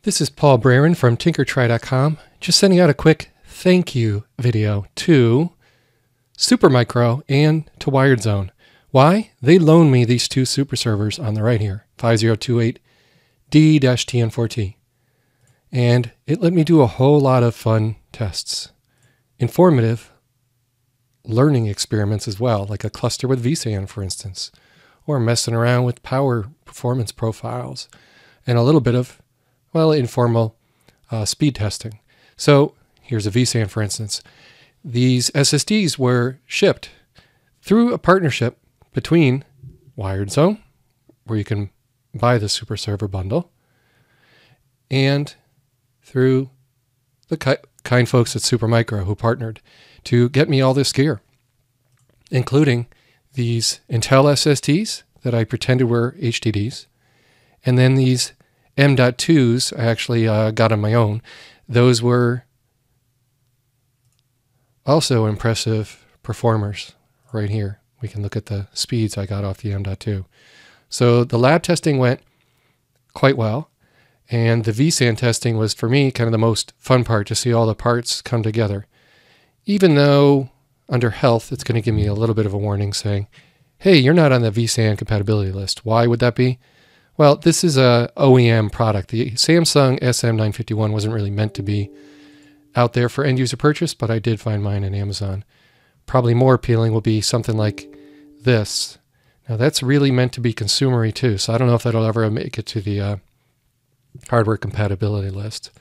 This is Paul Braren from tinkertry.com, just sending out a quick thank you video to Supermicro and to Wiredzone. Why? They loaned me these two SuperServers on the right here, 5028D-TN4T. And it let me do a whole lot of fun tests. Informative learning experiments as well, like a cluster with VSAN, for instance, or messing around with power performance profiles, and a little bit of, well, informal speed testing. So here's a VSAN, for instance. These SSDs were shipped through a partnership between Wiredzone, where you can buy the SuperServer bundle, and through the kind folks at Supermicro who partnered to get me all this gear, including these Intel SSDs that I pretended were HDDs, and then these M.2s I actually got on my own. Those were also impressive performers right here. We can look at the speeds I got off the M.2. So the lab testing went quite well, and the VSAN testing was, for me, kind of the most fun part, to see all the parts come together. Even though under health, it's going to give me a little bit of a warning saying, hey, you're not on the VSAN compatibility list. Why would that be? Well, this is a OEM product. The Samsung SM951 wasn't really meant to be out there for end user purchase, but I did find mine on Amazon. Probably more appealing will be something like this. Now that's really meant to be consumery too, so I don't know if that'll ever make it to the hardware compatibility list.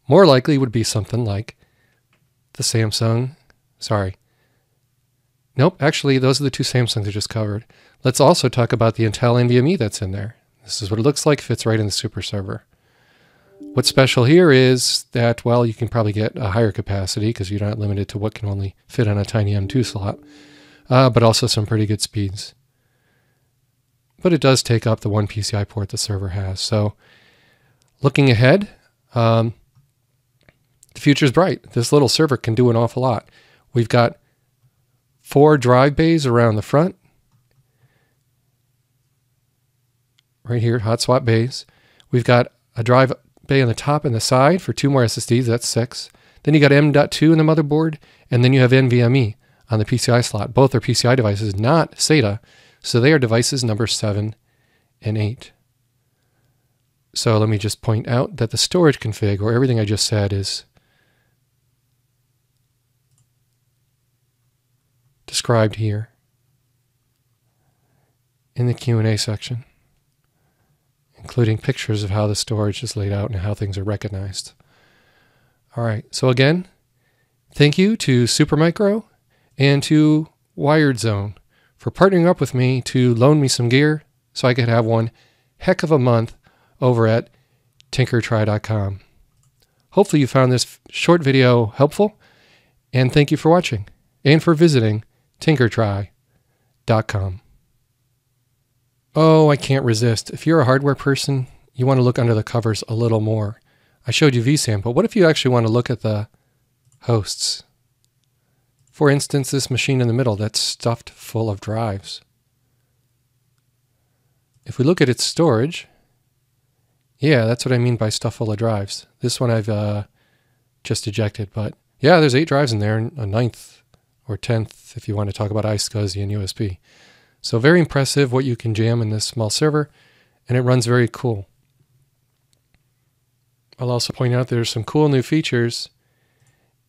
More likely would be something like the Samsung, nope, actually those are the two Samsungs I just covered. Let's also talk about the Intel NVMe that's in there. This is what it looks like, fits right in the SuperServer. What's special here is that, well, you can probably get a higher capacity because you're not limited to what can only fit on a tiny M.2 slot, but also some pretty good speeds. But it does take up the one PCI port the server has. So looking ahead, the future's bright. This little server can do an awful lot. We've got 4 drive bays around the front. Right here, hot swap bays. We've got a drive bay on the top and the side for 2 more SSDs, that's 6. Then you got M.2 in the motherboard, and then you have NVMe on the PCI slot. Both are PCI devices, not SATA, so they are devices number 7 and 8. So let me just point out that the storage config, or everything I just said, is described here in the Q&A section, including pictures of how the storage is laid out and how things are recognized. All right, so again, thank you to Supermicro and to Wiredzone for partnering up with me to loan me some gear so I could have one heck of a month over at tinkertry.com. Hopefully you found this short video helpful, and thank you for watching and for visiting tinkertry.com. Oh, I can't resist. If you're a hardware person, you want to look under the covers a little more. I showed you VSAN, but what if you actually want to look at the hosts? For instance, this machine in the middle that's stuffed full of drives. If we look at its storage, yeah, that's what I mean by stuffed full of drives. This one I've just ejected, but yeah, there's 8 drives in there, and a 9th or 10th if you want to talk about iSCSI and USB. So very impressive what you can jam in this small server, and it runs very cool. I'll also point out there's some cool new features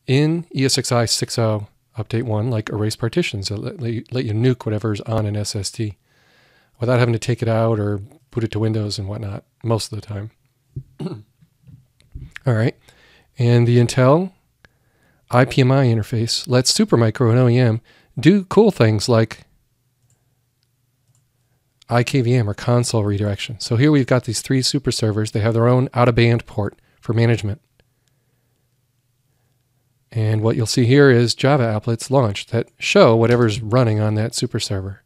in ESXi 6.0 Update 1, like erase partitions that let you nuke whatever's on an SSD without having to take it out or boot it to Windows and whatnot most of the time. All right, and the Intel IPMI interface lets Supermicro and OEM do cool things like IKVM or console redirection. So here we've got these 3 SuperServers. They have their own out-of-band port for management. And what you'll see here is Java applets launched that show whatever's running on that SuperServer.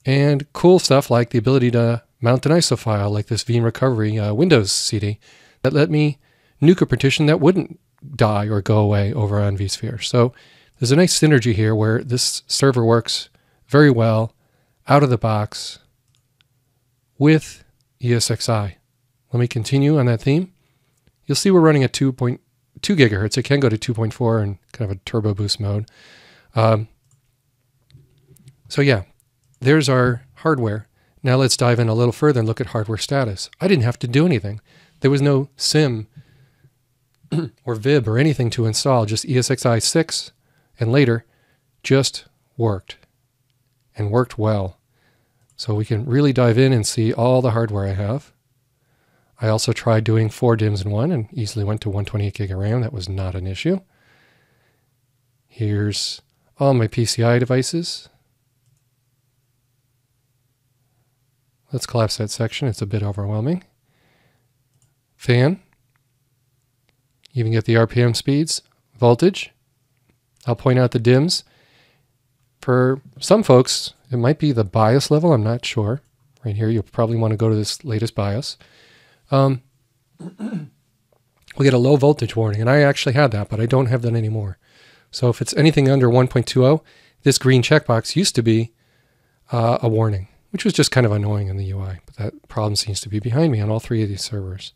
And cool stuff like the ability to mount an ISO file like this Veeam Recovery Windows CD that let me nuke a partition that wouldn't die or go away over on vSphere. So there's a nice synergy here where this server works very well out of the box with ESXi. Let me continue on that theme. You'll see we're running at 2.2 gigahertz. It can go to 2.4 in kind of a turbo boost mode. So yeah, there's our hardware. Now let's dive in a little further and look at hardware status. I didn't have to do anything. There was no SIM or VIB or anything to install, just ESXi 6, and later just worked, and worked well. So we can really dive in and see all the hardware I have. I also tried doing 4 DIMMs in one and easily went to 128 gig of RAM. That was not an issue. Here's all my PCI devices. Let's collapse that section. It's a bit overwhelming. Fan. You even get the RPM speeds. Voltage. I'll point out the DIMMs. For some folks, it might be the BIOS level. I'm not sure. Right here, you'll probably want to go to this latest BIOS. We get a low voltage warning, and I actually had that, but I don't have that anymore. So if it's anything under 1.20, this green checkbox used to be a warning, which was just kind of annoying in the UI. But that problem seems to be behind me on all 3 of these servers.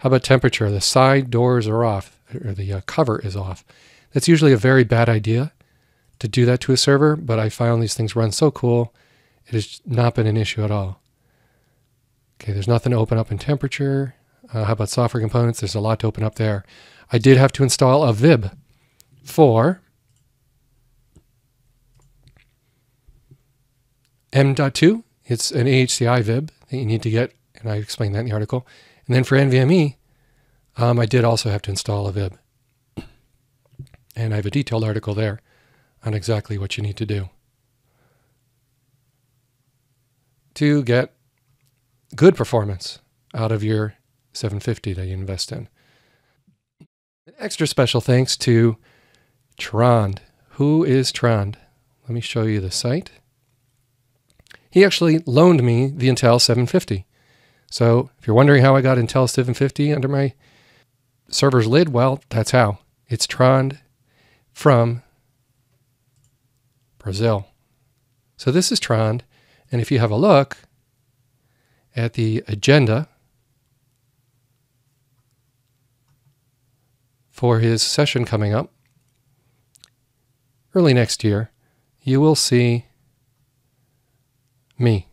How about temperature? The side doors are off, or the cover is off. That's usually a very bad idea to do that to a server, but I found these things run so cool, it has not been an issue at all. Okay, there's nothing to open up in temperature. How about software components? There's a lot to open up there. I did have to install a VIB for M.2. It's an AHCI VIB that you need to get, and I explained that in the article. And then for NVMe, I did also have to install a VIB. And I have a detailed article there on exactly what you need to do to get good performance out of your 750 that you invest in. An extra special thanks to Trond. Who is Trond? Let me show you the site. He actually loaned me the Intel 750. So if you're wondering how I got Intel 750 under my server's lid, well, that's how. It's Trond from Brazil. So this is Trond, and if you have a look at the agenda for his session coming up early next year, you will see me.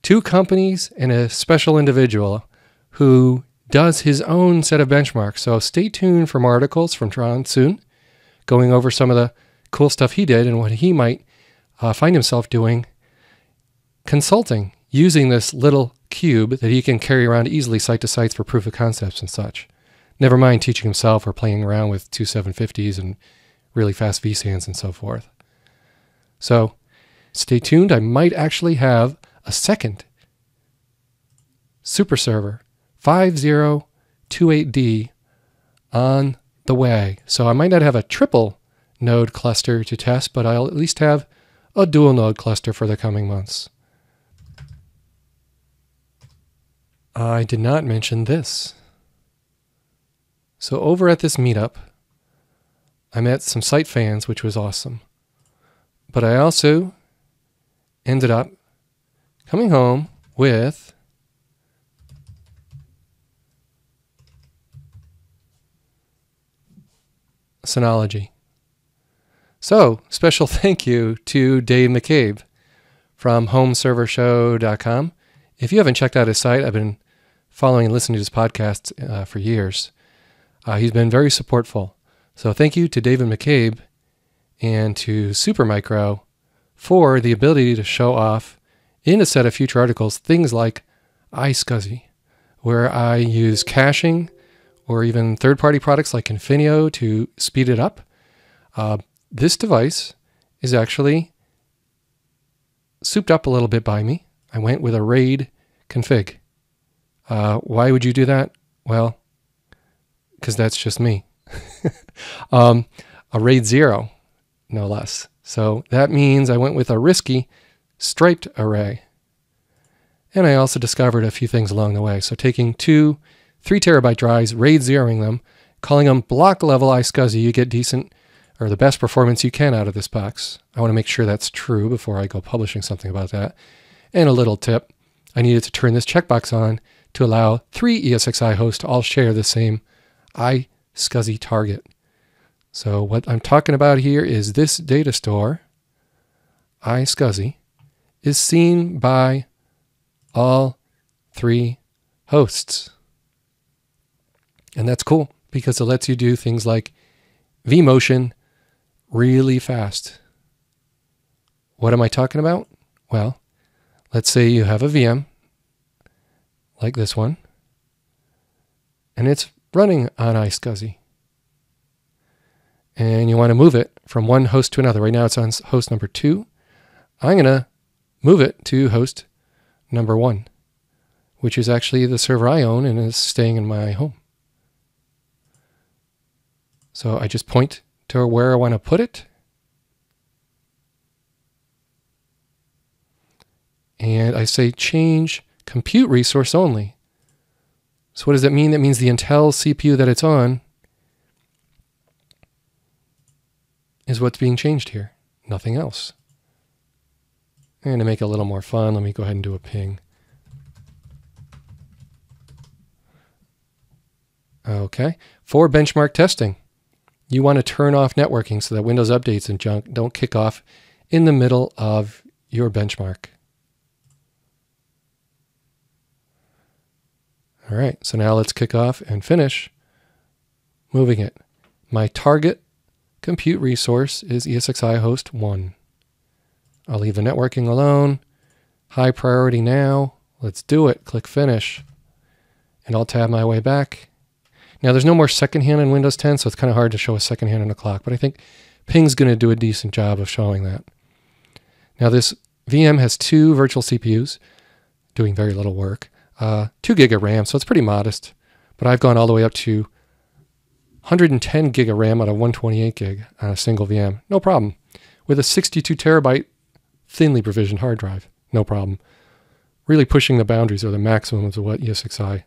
2 companies and a special individual who does his own set of benchmarks. So stay tuned for more articles from Trond soon, going over some of the cool stuff he did and what he might find himself doing consulting using this little cube that he can carry around easily site to sites for proof of concepts and such. Never mind teaching himself or playing around with 2 750s and really fast VSANs and so forth. So stay tuned. I might actually have a second SuperServer 5028D on the way. So I might not have a triple node cluster to test, but I'll at least have a dual node cluster for the coming months. I did not mention this. So over at this meetup, I met some site fans, which was awesome. But I also ended up coming home with Synology. So, special thank you to Dave McCabe from homeservershow.com. If you haven't checked out his site, I've been following and listening to his podcasts for years. He's been very supportful. So thank you to David McCabe and to Supermicro for the ability to show off in a set of future articles things like iSCSI, where I use caching or even third-party products like Infinio to speed it up. This device is actually souped up a little bit by me. I went with a RAID config. Why would you do that? Well, because that's just me. A RAID 0, no less. So that means I went with a risky striped array. And I also discovered a few things along the way. So taking 2 3 terabyte drives, RAID 0ing them, calling them block level iSCSI, you get decent or the best performance you can out of this box. I want to make sure that's true before I go publishing something about that. And a little tip, I needed to turn this checkbox on to allow 3 ESXi hosts to all share the same iSCSI target. So what I'm talking about here is this data store, iSCSI, is seen by all 3 hosts. And that's cool because it lets you do things like vMotion really fast. What am I talking about? Well, let's say you have a VM like this one, and it's running on iSCSI. And you want to move it from one host to another. Right now it's on host number 2. I'm going to move it to host number 1, which is actually the server I own and is staying in my home. So I just point to where I want to put it. And I say change compute resource only. So what does that mean? That means the Intel CPU that it's on is what's being changed here, nothing else. And to make it a little more fun, let me go ahead and do a ping. Okay, for benchmark testing, you want to turn off networking so that Windows updates and junk don't kick off in the middle of your benchmark. All right, so now let's kick off and finish moving it. My target compute resource is ESXi host 1. I'll leave the networking alone. High priority now. Let's do it. Click finish. And I'll tab my way back. Now there's no more secondhand in Windows 10, so it's kind of hard to show a secondhand in a clock, but I think ping's going to do a decent job of showing that. Now this VM has 2 virtual CPUs doing very little work. 2 gig of RAM, so it's pretty modest, but I've gone all the way up to 110 gig of RAM out of 128 gig on a single VM. No problem. With a 62 terabyte thinly provisioned hard drive. No problem. Really pushing the boundaries or the maximums of what ESXi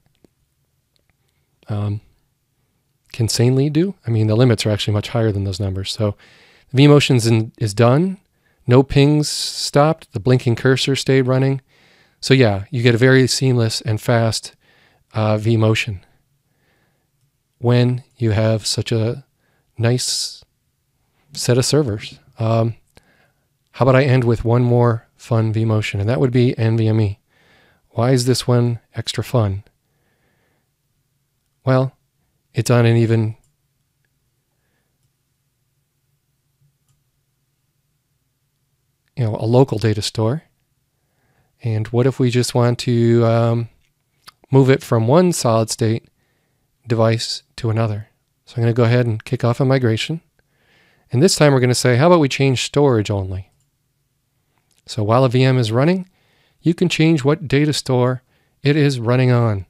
can sanely do. I mean, the limits are actually much higher than those numbers. So vMotion is done. No pings stopped. The blinking cursor stayed running. So yeah, you get a very seamless and fast vMotion when you have such a nice set of servers. How about I end with one more fun vMotion, and that would be NVMe. Why is this one extra fun? Well, it's on an even a local data store. And what if we just want to move it from one solid state device to another? So I'm going to go ahead and kick off a migration. And this time we're going to say, how about we change storage only? So while a VM is running, you can change what data store it is running on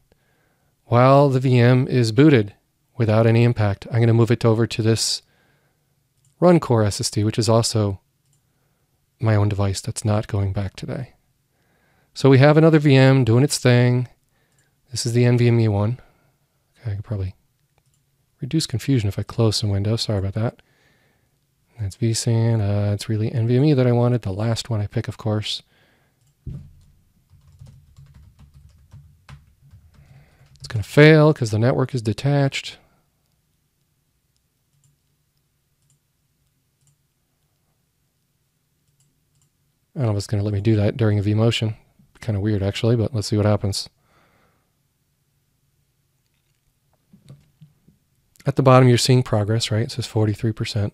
while the VM is booted without any impact. I'm going to move it over to this run core SSD, which is also my own device that's not going back today. So we have another VM doing its thing. This is the NVMe one. Okay, I could probably reduce confusion if I close some windows. Sorry about that. That's VSAN. It's really NVMe that I wanted. The last one I pick, of course. It's going to fail because the network is detached. I don't know if it's going to let me do that during a vMotion. Kind of weird, actually, but let's see what happens. At the bottom, you're seeing progress, right? It says 43%.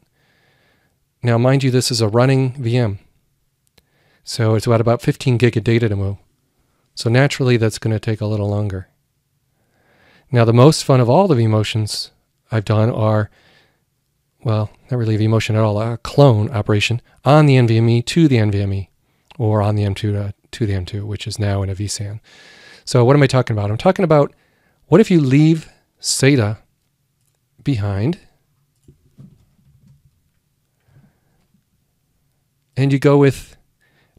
Now, mind you, this is a running VM. So it's about 15 gig of data to move. So naturally, that's going to take a little longer. Now, the most fun of all the vMotions I've done are, well, not really vMotion at all, a clone operation on the NVMe to the NVMe, or on the M.2 to the M.2, which is now in a VSAN. So what am I talking about? I'm talking about, what if you leave SATA behind and you go with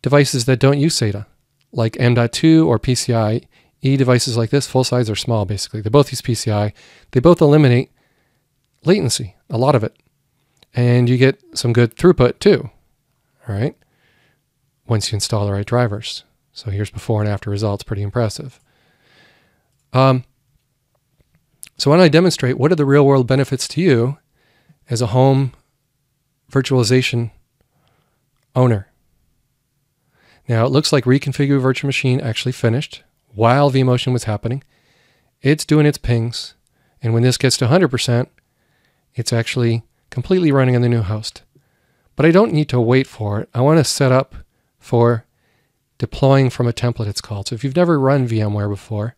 devices that don't use SATA, like M.2 or PCIe devices like this, full size or small, basically. They both use PCI. They both eliminate latency, a lot of it. And you get some good throughput too, all right, once you install the right drivers. So here's before and after results, pretty impressive. So why don't I demonstrate what are the real world benefits to you as a home virtualization owner. Now it looks like reconfigure virtual machine actually finished while vMotion was happening. It's doing its pings, and when this gets to 100%, it's actually completely running on the new host. But I don't need to wait for it. I want to set up for deploying from a template, it's called. So if you've never run VMware before,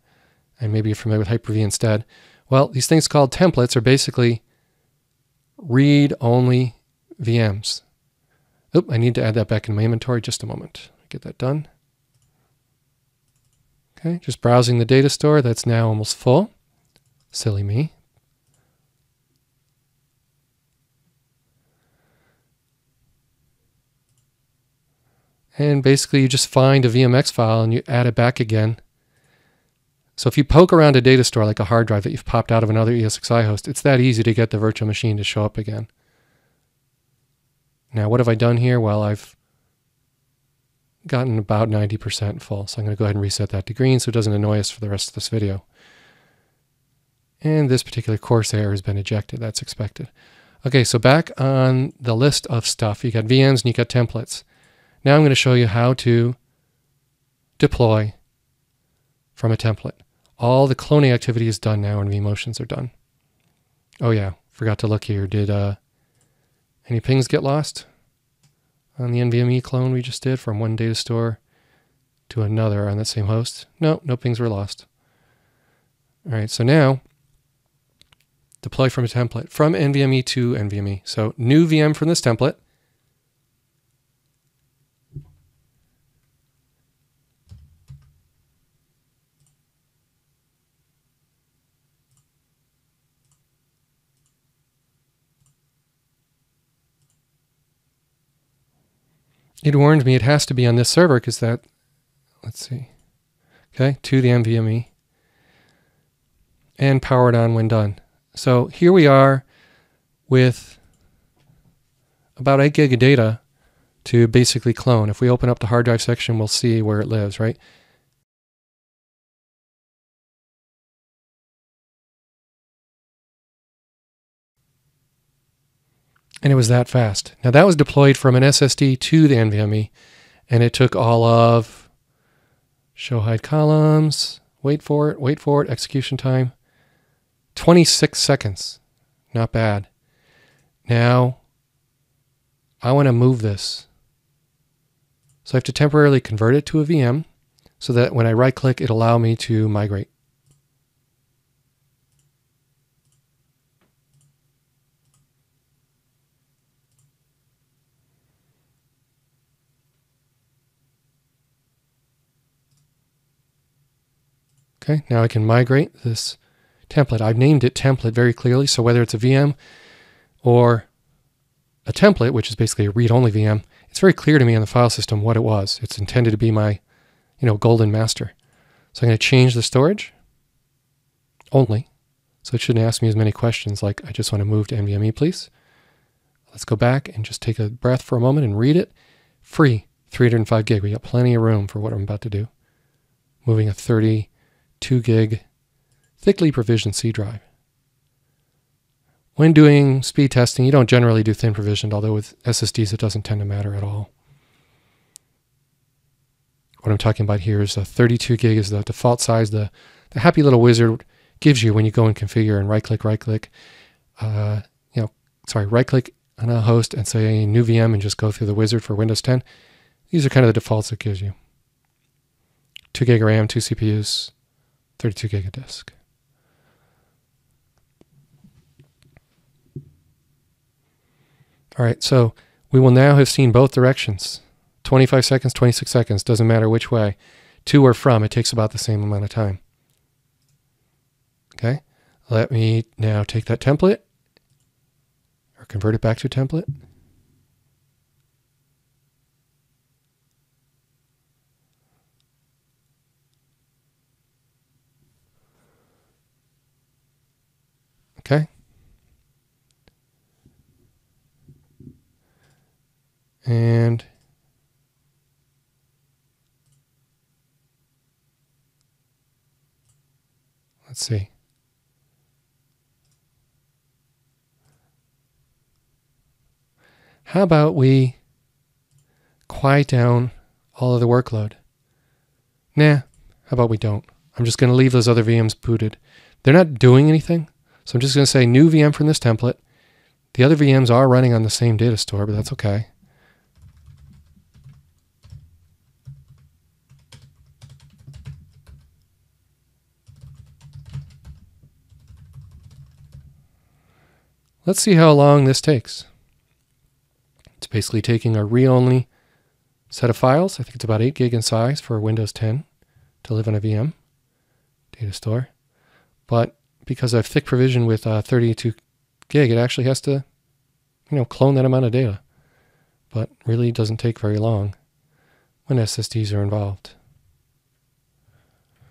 and maybe you're familiar with Hyper-V instead, well, these things called templates are basically read-only VMs. Oop, I need to add that back in my inventory. Just a moment. Get that done. Okay, just browsing the data store. That's now almost full. Silly me. And basically you just find a VMX file and you add it back again. So if you poke around a data store like a hard drive that you've popped out of another ESXi host, it's that easy to get the virtual machine to show up again. Now what have I done here? Well, I've gotten about 90% full. So I'm going to go ahead and reset that to green so it doesn't annoy us for the rest of this video. And this particular course error has been ejected. That's expected. Okay, so back on the list of stuff, you got VMs and you got templates. Now I'm going to show you how to deploy from a template. All the cloning activity is done now and vMotions are done. Oh yeah, forgot to look here. Did any pings get lost on the NVMe clone we just did from one data store to another on that same host? No, no pings were lost. All right, so now deploy from a template from NVMe to NVMe. So new VM from this template. It warned me it has to be on this server because that, let's see, okay, to the NVMe and power it on when done. So here we are with about 8 gig of data to basically clone. If we open up the hard drive section, we'll see where it lives, right? And it was that fast. Now that was deployed from an SSD to the NVMe, and it took all of, show hide columns, wait for it, execution time, 26 seconds. Not bad. Now, I want to move this. So I have to temporarily convert it to a VM so that when I right click, it'll allow me to migrate. Okay, now I can migrate this template. I've named it template very clearly, so whether it's a VM or a template, which is basically a read-only VM, it's very clear to me on the file system what it was. It's intended to be my, golden master. So I'm going to change the storage only, so it shouldn't ask me as many questions like, I just want to move to NVMe, please. Let's go back and just take a breath for a moment and read it. Free, 305 gig. We got plenty of room for what I'm about to do. Moving a 32 gig thickly provisioned C drive. When doing speed testing, you don't generally do thin provisioned, although with SSDs it doesn't tend to matter at all. What I'm talking about here is 32 gig is the default size the happy little wizard gives you when you go and configure and right-click, right-click on a host and say new VM and just go through the wizard for Windows 10. These are kind of the defaults it gives you. 2 gig of RAM, 2 CPUs, 32 gig of disk. All right, so we will now have seen both directions. 25 seconds, 26 seconds, doesn't matter which way. To or from, it takes about the same amount of time. Okay, let me now take that template or convert it back to a template. Okay. And Let's see. How about we quiet down all of the workload? Nah, how about we don't? I'm just going to leave those other VMs booted. They're not doing anything, so I'm just going to say new VM from this template. The other VMs are running on the same data store, but that's okay. Let's see how long this takes. It's basically taking a read-only set of files. I think it's about 8 gig in size for Windows 10 to live on a VM data store. But because I've thick provision with 32 gig, it actually has to, clone that amount of data. But really doesn't take very long when SSDs are involved.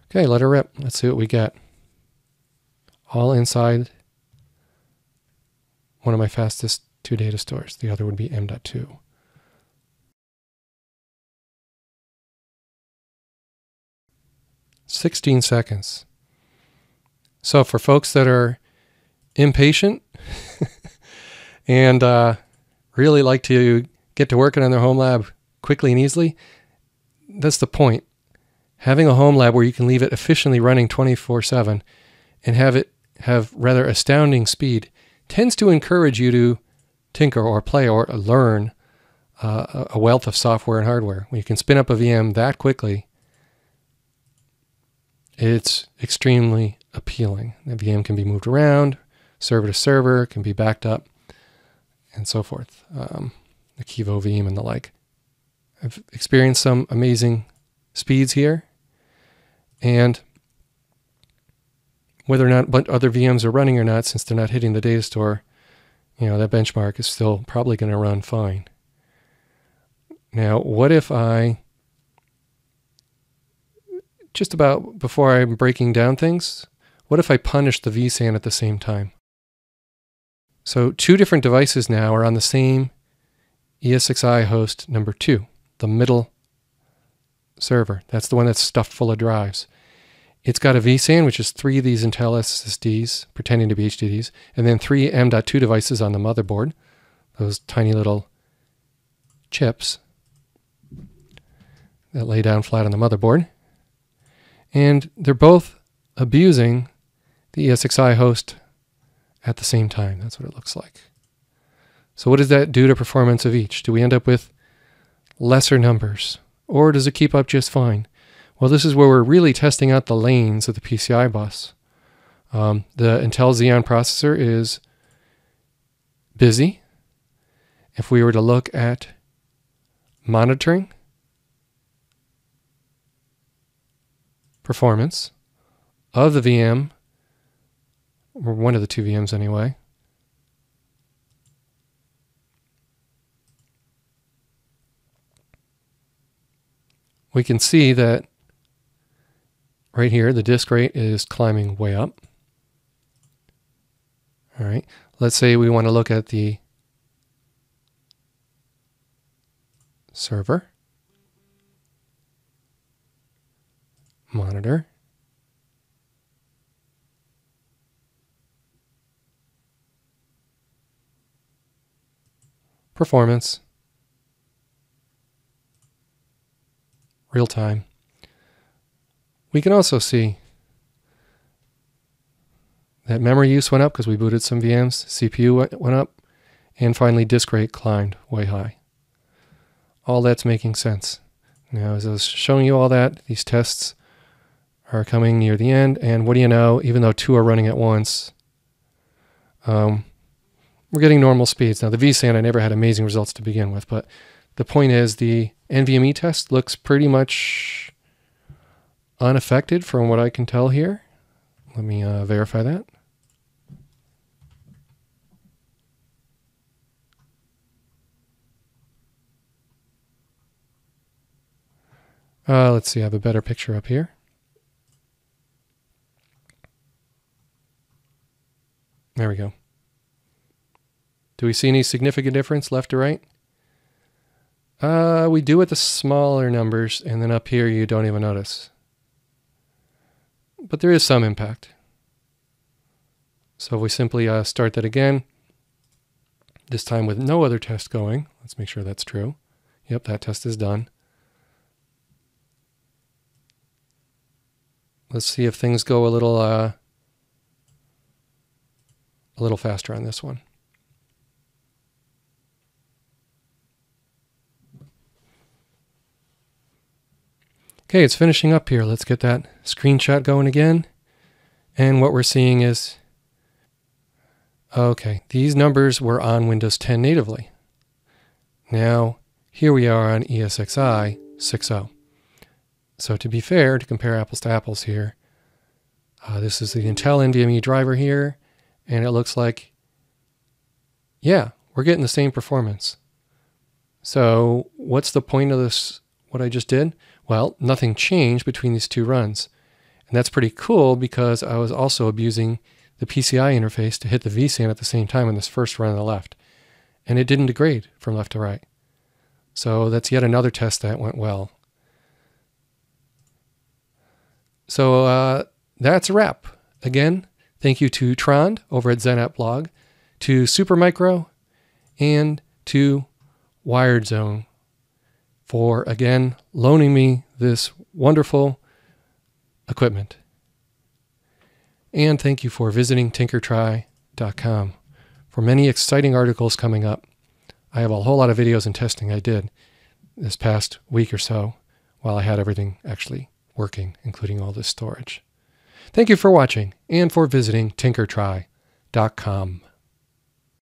Okay, let her rip. Let's see what we get. All inside one of my fastest 2 data stores. The other would be M.2. "16 seconds. So for folks that are impatient and really like to get to working on their home lab quickly and easily, that's the point. Having a home lab where you can leave it efficiently running 24/7 and have it have rather astounding speed tends to encourage you to tinker or play or learn a wealth of software and hardware. When you can spin up a VM that quickly, it's extremely appealing. The VM can be moved around, server to server, can be backed up, and so forth. The Kivo VM and the like. I've experienced some amazing speeds here, and whether or not other VMs are running or not, since they're not hitting the data store, that benchmark is still probably going to run fine. Now, what if I, just about before I'm breaking down things, what if I punish the VSAN at the same time? So 2 different devices now are on the same ESXi host number 2, the middle server. That's the one that's stuffed full of drives. It's got a VSAN, which is 3 of these Intel SSDs, pretending to be HDDs, and then 3 M.2 devices on the motherboard, those tiny little chips that lay down flat on the motherboard. And they're both abusing the ESXi host at the same time. That's what it looks like. So what does that do to performance of each? Do we end up with lesser numbers, or does it keep up just fine? Well, this is where we're really testing out the lanes of the PCI bus. The Intel Xeon processor is busy. If we were to look at monitoring performance of the VM, or one of the 2 VMs anyway, we can see that right here, the disk rate is climbing way up. All right, let's say we want to look at the server, monitor, performance, real time. We can also see that memory use went up because we booted some VMs, CPU went up, and finally disk rate climbed way high. All that's making sense. Now, as I was showing you all that, these tests are coming near the end, and what do you know, even though 2 are running at once, we're getting normal speeds. Now, the VSAN, I never had amazing results to begin with, but the point is the NVMe test looks pretty much unaffected from what I can tell here. Let me verify that. Let's see, I have a better picture up here. There we go. Do we see any significant difference left to right? We do with the smaller numbers, and then up here you don't even notice. But there is some impact. So we simply start that again, this time with no other test going. Let's make sure that's true. Yep, that test is done. Let's see if things go a little faster on this one. Okay, it's finishing up here. Let's get that screenshot going again. And what we're seeing is, okay, these numbers were on Windows 10 natively. Now, here we are on ESXi 6.0. So to be fair, to compare apples to apples here, this is the Intel NVMe driver here, and it looks like, yeah, we're getting the same performance. So what's the point of this, what I just did? Well, nothing changed between these two runs. And that's pretty cool because I was also abusing the PCI interface to hit the VSAN at the same time in this first run on the left. And it didn't degrade from left to right. So that's yet another test that went well. So that's a wrap. Again, thank you to Trond over at Zen Blog, to Supermicro, and to Wiredzone for, again, loaning me this wonderful equipment. And thank you for visiting tinkertry.com for many exciting articles coming up. I have a whole lot of videos and testing I did this past week or so while I had everything actually working, including all this storage. Thank you for watching and for visiting tinkertry.com.